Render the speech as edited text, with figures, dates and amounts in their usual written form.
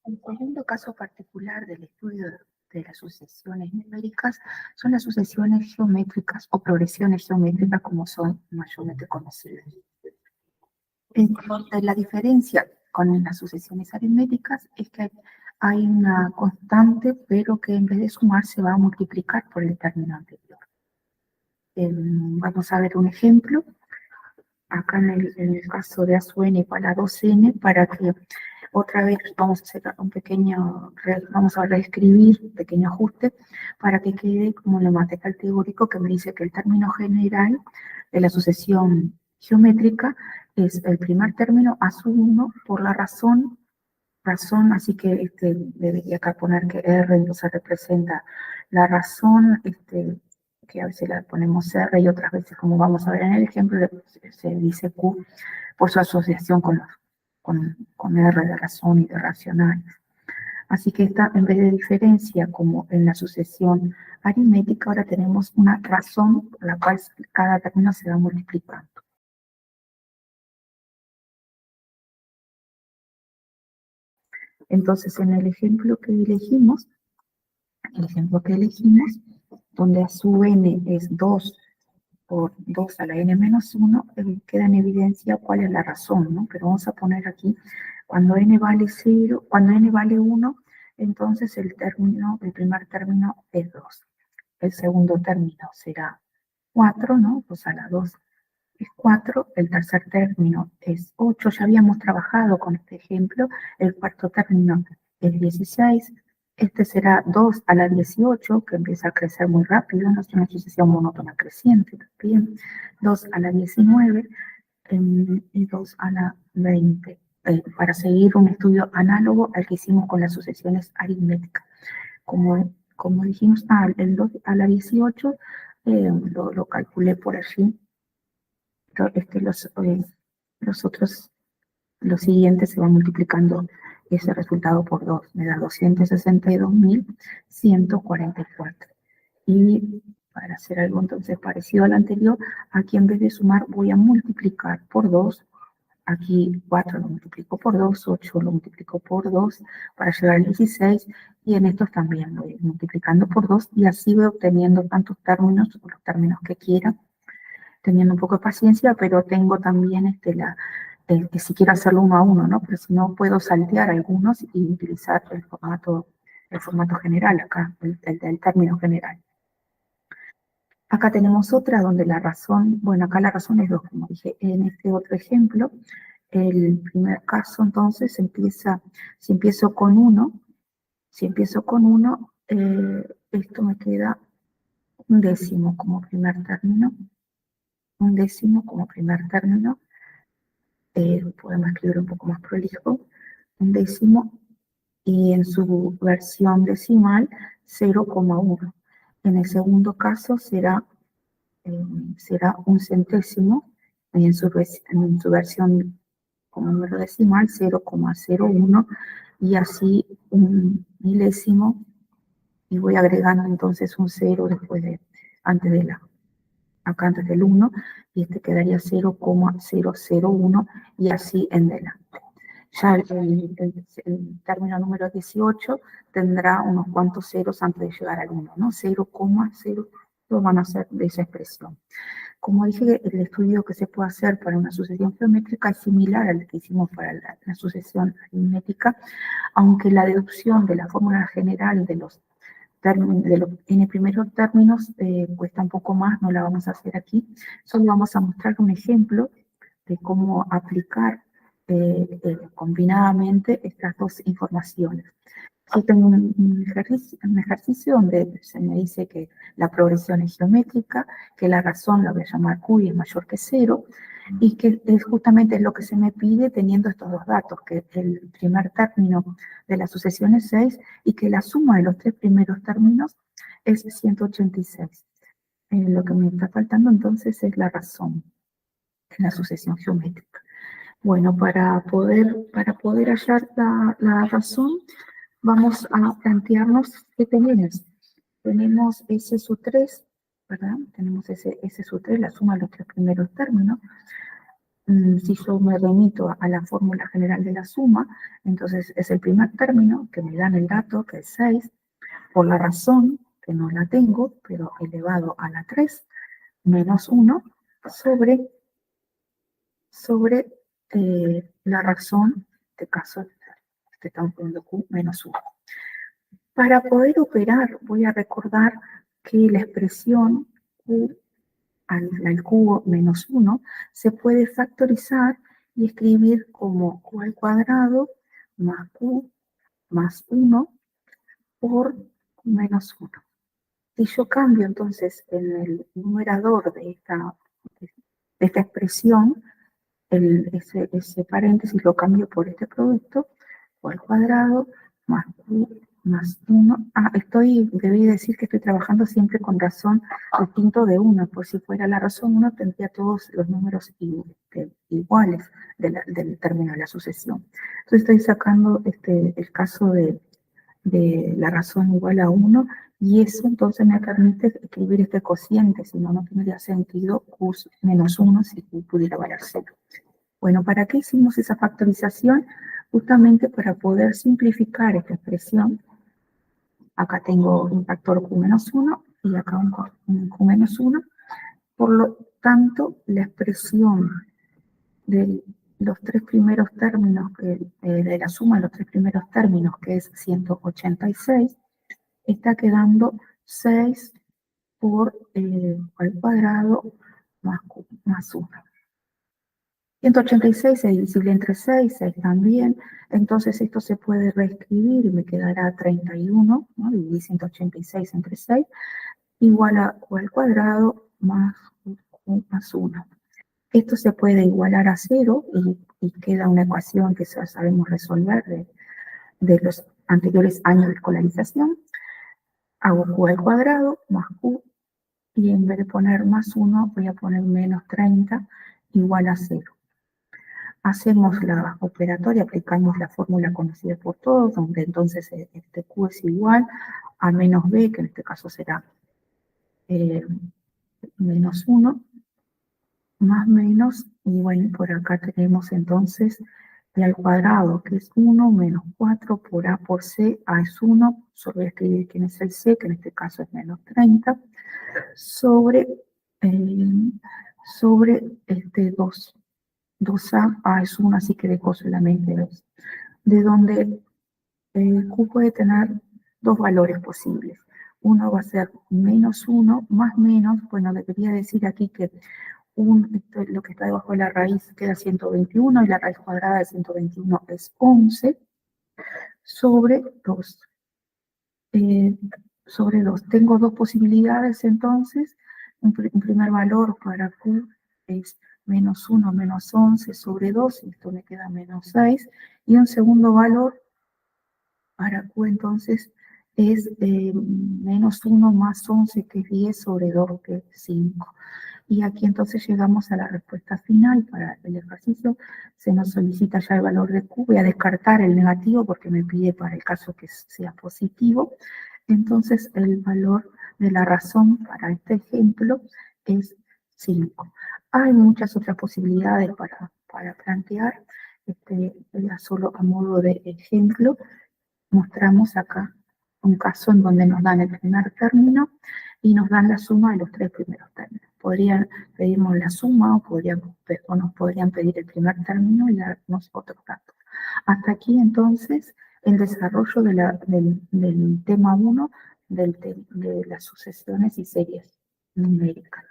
El segundo caso particular del estudio de las sucesiones numéricas son las sucesiones geométricas o progresiones geométricas, como son mayormente conocidas. La diferencia con las sucesiones aritméticas es que hay una constante, pero que en vez de sumar se va a multiplicar por el término anterior. Vamos a ver un ejemplo. Acá en el caso de A sub n igual a 2n, para que otra vez vamos a hacer vamos a reescribir un pequeño ajuste para que quede como el material teórico que me dice que el término general de la sucesión geométrica es el primer término A sub 1 por la razón, así que debería acá poner que R entonces representa la razón, que a veces la ponemos R y otras veces, como vamos a ver en el ejemplo, se dice Q por su asociación con R de razón y de racionales. Así que esta, en vez de diferencia como en la sucesión aritmética, ahora tenemos una razón por la cual cada término se va multiplicando. Entonces, en el ejemplo que elegimos, donde A sub n es 2 por 2 a la n menos 1, queda en evidencia cuál es la razón, ¿no? Pero vamos a poner aquí, cuando n vale 0, cuando n vale 1, entonces el primer término es 2. El segundo término será 4, ¿no? 2 a la 2 es 4, el tercer término es 8, ya habíamos trabajado con este ejemplo, el cuarto término es 16, este será 2 a la 18, que empieza a crecer muy rápido, no es una sucesión monótona creciente también, 2 a la 19 y 2 a la 20, para seguir un estudio análogo al que hicimos con las sucesiones aritméticas. Como dijimos, el 2 a la 18 lo calculé por allí. Los siguientes se van multiplicando ese resultado por 2, me da 262.144. Y para hacer algo entonces parecido al anterior, aquí en vez de sumar voy a multiplicar por 2, aquí 4 lo multiplico por 2, 8 lo multiplico por 2 para llegar al 16, y en estos también voy multiplicando por 2, y así voy obteniendo tantos términos, los términos que quiera, teniendo un poco de paciencia, pero tengo también que si quiero hacerlo uno a uno, ¿no? Pero si no, puedo saltear algunos y utilizar el formato general acá, el término general. Acá tenemos otra donde la razón, bueno, acá la razón es 2, como dije. En este otro ejemplo, el primer caso entonces si empiezo con 1, esto me queda un décimo como primer término, podemos escribir un poco más prolijo, un décimo, y en su versión decimal 0,1. En el segundo caso será un centésimo, y en su versión como número decimal 0,01, y así un milésimo, y voy agregando entonces un 0 antes del 1, y este quedaría 0,001, y así en adelante. Ya el término número 18 tendrá unos cuantos ceros antes de llegar al 1, ¿no? 0,0 van a ser de esa expresión. Como dije, el estudio que se puede hacer para una sucesión geométrica es similar al que hicimos para la sucesión aritmética, aunque la deducción de la fórmula general de los n primeros términos cuesta un poco más, no la vamos a hacer aquí. Solo vamos a mostrar un ejemplo de cómo aplicar combinadamente estas dos informaciones. Aquí tengo un ejercicio donde se me dice que la progresión es geométrica, que la razón la voy a llamar Q y es mayor que 0, y que es justamente lo que se me pide teniendo estos dos datos, que el primer término de la sucesión es 6 y que la suma de los tres primeros términos es 186. Lo que me está faltando entonces es la razón en la sucesión geométrica. Bueno, para poder hallar la razón, vamos a plantearnos qué tenemos. Tenemos S sub 3, ¿verdad? Tenemos S sub 3, la suma de los tres primeros términos. Si yo me remito a la fórmula general de la suma, entonces es el primer término que me dan el dato, que es 6, por la razón, que no la tengo, pero elevado a la 3, menos 1, sobre la razón, en este caso, que estamos poniendo Q menos 1. Para poder operar, voy a recordar que la expresión Q al cubo menos 1 se puede factorizar y escribir como Q al cuadrado más Q más 1 por menos 1. Si yo cambio entonces en el numerador de esta expresión, ese paréntesis lo cambio por este producto, Q al cuadrado más Q más 1. Debí decir que estoy trabajando siempre con razón al quinto de 1, por si fuera la razón 1 tendría todos los números iguales del término de la sucesión. Entonces estoy sacando el caso de la razón igual a 1, y eso entonces me permite escribir este cociente, si no, no tendría sentido Q menos 1 si Q pudiera valer 0. Bueno, ¿para qué hicimos esa factorización? Justamente para poder simplificar esta expresión. Acá tengo un factor Q menos 1 y acá un Q menos 1. Por lo tanto, la expresión de los tres primeros términos, de la suma de los tres primeros términos, que es 186, está quedando 6 por al cuadrado más Q más 1. 186 es divisible entre 6, 6 también, entonces esto se puede reescribir y me quedará 31, ¿no? Dividí 186 entre 6, igual a Q al cuadrado más Q más 1. Esto se puede igualar a 0 y queda una ecuación que ya sabemos resolver de los anteriores años de escolarización. Hago Q al cuadrado más Q, y en vez de poner más 1 voy a poner menos 30 igual a 0. Hacemos la operatoria, aplicamos la fórmula conocida por todos, donde entonces este Q es igual a menos B, que en este caso será menos 1, más menos, y bueno, por acá tenemos entonces B al cuadrado, que es 1, menos 4 por A por C, A es 1, solo voy a escribir quién es el C, que en este caso es menos 30, sobre 2. 2A, A es 1, así que dejo solamente 2. De donde Q puede tener dos valores posibles. Uno va a ser menos 1, más menos, bueno, debería decir aquí que lo que está debajo de la raíz queda 121, y la raíz cuadrada de 121 es 11, sobre 2. Sobre 2. Tengo dos posibilidades entonces. Un primer valor para Q es menos 1 menos 11 sobre 2, y esto me queda menos 6. Y un segundo valor para Q entonces es menos 1 más 11, que es 10 sobre 2, que es 5. Y aquí entonces llegamos a la respuesta final para el ejercicio. Se nos solicita ya el valor de Q. Voy a descartar el negativo porque me pide para el caso que sea positivo. Entonces el valor de la razón para este ejemplo es 5. Hay muchas otras posibilidades para plantear. Solo a modo de ejemplo, mostramos acá un caso en donde nos dan el primer término y nos dan la suma de los tres primeros términos. Podrían pedirnos la suma o nos podrían pedir el primer término y darnos otros datos. Hasta aquí entonces el desarrollo del tema 1 de las sucesiones y series numéricas.